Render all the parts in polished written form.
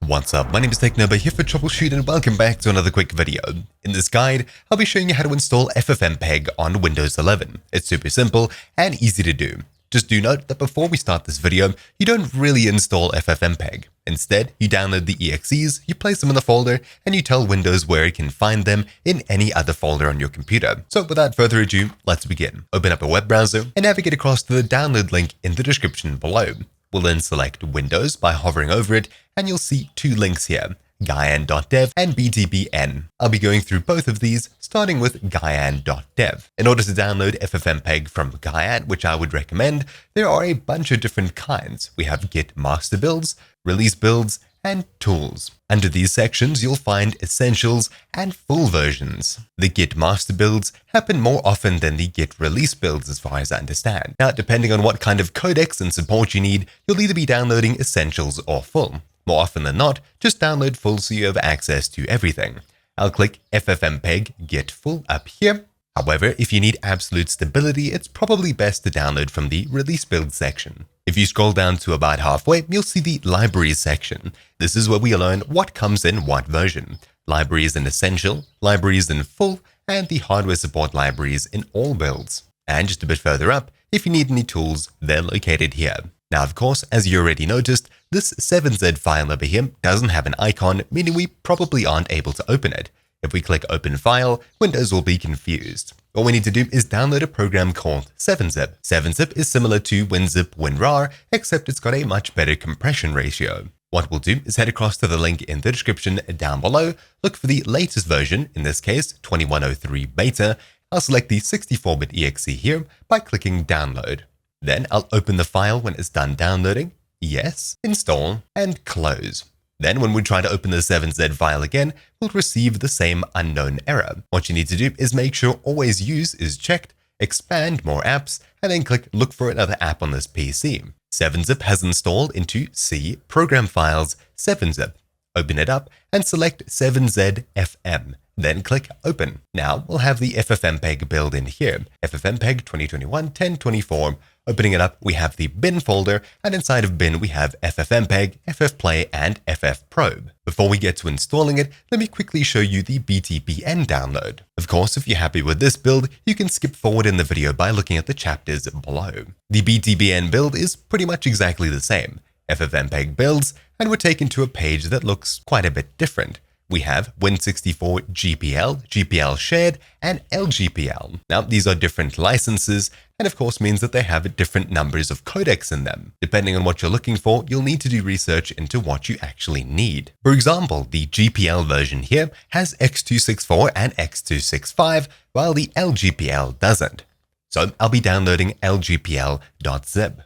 What's up, my name is TechNoba here for Troubleshoot and welcome back to another quick video. In this guide, I'll be showing you how to install FFmpeg on Windows 11. It's super simple and easy to do. Just do note that before we start this video, you don't really install FFmpeg. Instead, you download the exes, you place them in the folder, and you tell Windows where it can find them in any other folder on your computer. So without further ado, let's begin. Open up a web browser and navigate across to the download link in the description below. We'll then select Windows by hovering over it, and you'll see two links here, gyan.dev and BtbN. I'll be going through both of these, starting with gyan.dev. In order to download FFmpeg from Gyan, which I would recommend, there are a bunch of different kinds. We have Git master builds, release builds, and tools. Under these sections, you'll find essentials and full versions. The Git master builds happen more often than the Git release builds as far as I understand. Now, depending on what kind of codecs and support you need, you'll either be downloading essentials or full. More often than not, just download full so you have access to everything. I'll click FFmpeg Git full up here. However, if you need absolute stability, it's probably best to download from the release build section. If you scroll down to about halfway, you'll see the libraries section. This is where we learn what comes in what version. Libraries in essential, libraries in full, and the hardware support libraries in all builds. And just a bit further up, if you need any tools, they're located here. Now, of course, as you already noticed, this 7Z file over here doesn't have an icon, meaning we probably aren't able to open it. If we click Open File, Windows will be confused. All we need to do is download a program called 7zip. 7zip is similar to WinZip WinRAR, except it's got a much better compression ratio. What we'll do is head across to the link in the description down below, look for the latest version, in this case 2103 beta. I'll select the 64-bit exe here by clicking Download. Then I'll open the file when it's done downloading, yes, install, and close. Then when we try to open the 7Z file again, we'll receive the same unknown error. What you need to do is make sure Always Use is checked, expand more apps, and then click Look for another app on this PC. 7zip has installed into C, Program Files, 7zip. Open it up and select 7ZFM. Then click Open. Now we'll have the FFmpeg build in here, FFmpeg 2021-1024. Opening it up, we have the bin folder, and inside of bin we have FFmpeg, FFplay, and FFprobe. Before we get to installing it, let me quickly show you the BtbN download. Of course, if you're happy with this build, you can skip forward in the video by looking at the chapters below. The BtbN build is pretty much exactly the same. FFmpeg builds, and we're taken to a page that looks quite a bit different. We have Win64 GPL, GPL Shared, and LGPL. Now, these are different licenses, and of course means that they have different numbers of codecs in them. Depending on what you're looking for, you'll need to do research into what you actually need. For example, the GPL version here has X264 and X265, while the LGPL doesn't. So I'll be downloading LGPL.zip.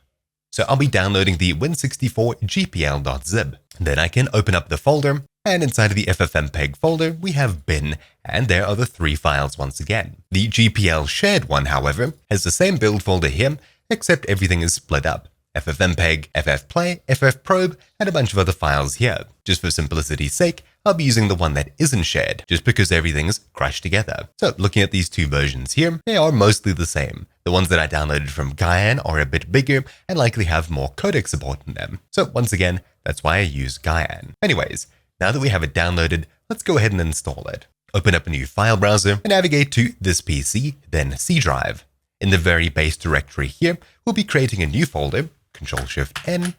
So I'll be downloading the Win64 GPL.zip. Then I can open up the folder, and inside of the FFmpeg folder, we have bin, and there are the three files once again. The GPL shared one, however, has the same build folder here, except everything is split up. FFmpeg, FFplay, FFprobe, and a bunch of other files here. Just for simplicity's sake, I'll be using the one that isn't shared, just because everything's crushed together. So looking at these two versions here, they are mostly the same. The ones that I downloaded from Gyan are a bit bigger and likely have more codec support in them. So once again, that's why I use Gyan. Anyways, now that we have it downloaded, let's go ahead and install it. Open up a new file browser and navigate to this PC, then C drive. In the very base directory here, we'll be creating a new folder, Ctrl-Shift-N, and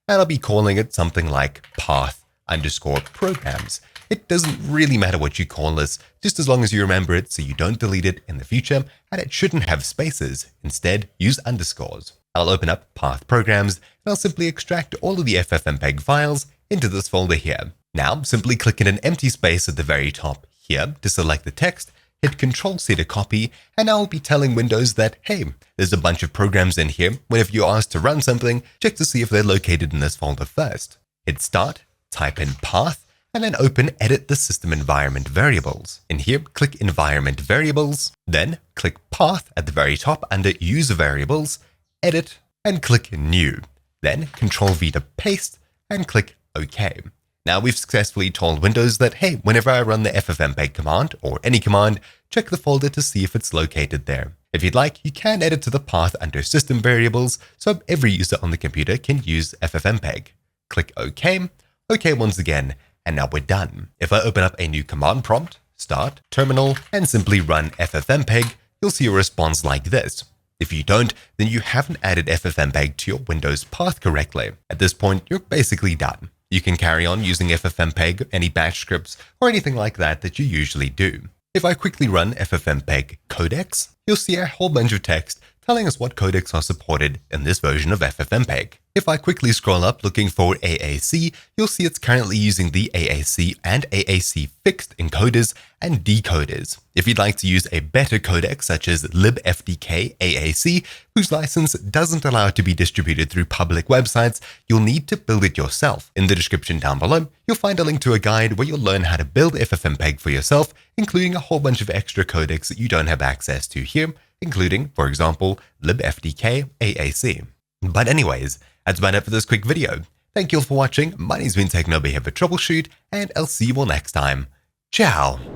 I'll be calling it something like path_programs. It doesn't really matter what you call this, just as long as you remember it so you don't delete it in the future, and it shouldn't have spaces. Instead, use underscores. I'll open up path programs, and I'll simply extract all of the FFmpeg files into this folder here. Now, simply click in an empty space at the very top here to select the text, hit Ctrl-C to copy, and I'll be telling Windows that, hey, there's a bunch of programs in here. Whenever you're asked to run something, check to see if they're located in this folder first. Hit Start, type in path, and then open Edit the System Environment Variables. In here, click Environment Variables, then click Path at the very top under User Variables, Edit, and click New. Then Ctrl-V to paste, and click OK. Now we've successfully told Windows that, hey, whenever I run the FFmpeg command, or any command, check the folder to see if it's located there. If you'd like, you can edit to the path under System Variables, so every user on the computer can use FFmpeg. Click OK, Okay, once again, and now we're done. If I open up a new command prompt, start, terminal, and simply run FFmpeg, you'll see a response like this. If you don't, then you haven't added FFmpeg to your Windows path correctly. At this point, you're basically done. You can carry on using FFmpeg, any bash scripts, or anything like that you usually do. If I quickly run FFmpeg codecs, you'll see a whole bunch of text telling us what codecs are supported in this version of FFmpeg. If I quickly scroll up looking for AAC, you'll see it's currently using the AAC and AAC fixed encoders and decoders. If you'd like to use a better codec such as libfdk AAC, whose license doesn't allow it to be distributed through public websites, you'll need to build it yourself. In the description down below, you'll find a link to a guide where you'll learn how to build FFmpeg for yourself, including a whole bunch of extra codecs that you don't have access to here, including, for example, libfdk AAC. But anyways, that's about it for this quick video. Thank you all for watching. My name's been TechnoBehavior Troubleshoot, and I'll see you all next time. Ciao!